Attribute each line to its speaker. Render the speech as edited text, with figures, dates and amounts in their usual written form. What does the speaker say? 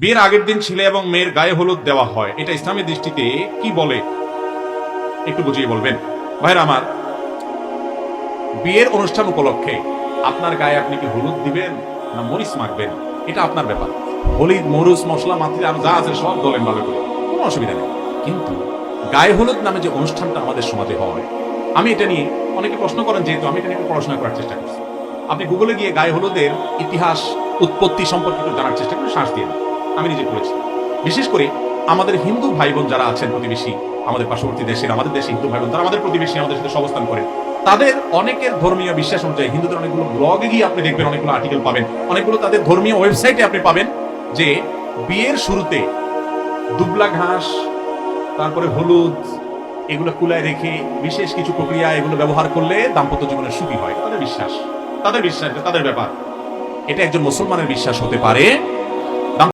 Speaker 1: বিয়ের আগের দিন ছেলে এবং মেয়ের গায়ে হলুদ দেওয়া হয়, এটা ইসলামের দৃষ্টিতে কি বলে একটু বুঝিয়ে বলবেন? ভাইরা আমার, বিয়ের অনুষ্ঠান উপলক্ষে আপনার গায়ে আপনি কি হলুদ দিবেন না মরিচ মাখবেন, এটা আপনার ব্যাপার। হলুদ মরিচ মশলা মাত্রে আর যা আছে সব দলেন ভালো করে, কোনো অসুবিধা নেই। কিন্তু গায়ে হলুদ নামে যে অনুষ্ঠানটা আমাদের সমাজে হয়, আমি এটা নিয়ে অনেকে প্রশ্ন করেন, যেহেতু আমি এটা নিয়ে পড়াশোনা করার চেষ্টা করছি। আপনি গুগলে গিয়ে গায়ে হলুদের ইতিহাস উৎপত্তি সম্পর্কে একটু জানার চেষ্টা করে শ্বাস দিয়ে, আমি নিজে করেছি। বিশেষ করে আমাদের হিন্দু ভাই বোন যারা আছেন প্রতিবেশী, আমাদের পার্শ্ববর্তী দেশের, আমাদের দেশে হিন্দু ভাই বোন তারা আমাদের প্রতিবেশী, আমাদের সাথে অবস্থান করেন, তাদের অনেকের ধর্মীয় বিশ্বাস অনুযায়ী হিন্দুদের অনেকগুলো ব্লগে গিয়ে আপনি দেখবেন, অনেকগুলো আর্টিকেল পাবেন, অনেকগুলো তাদের ধর্মীয় ওয়েবসাইটে আপনি পাবেন যে বিয়ের শুরুতে দুবলা ঘাস, তারপরে হলুদ, এগুলো কুলায় রেখে বিশেষ কিছু প্রক্রিয়া এগুলো ব্যবহার করলে দাম্পত্য জীবনের সুখী হয়। তাদের বিশ্বাস, তাদের ব্যাপার। এটা একজন মুসলমানের বিশ্বাস হতে পারে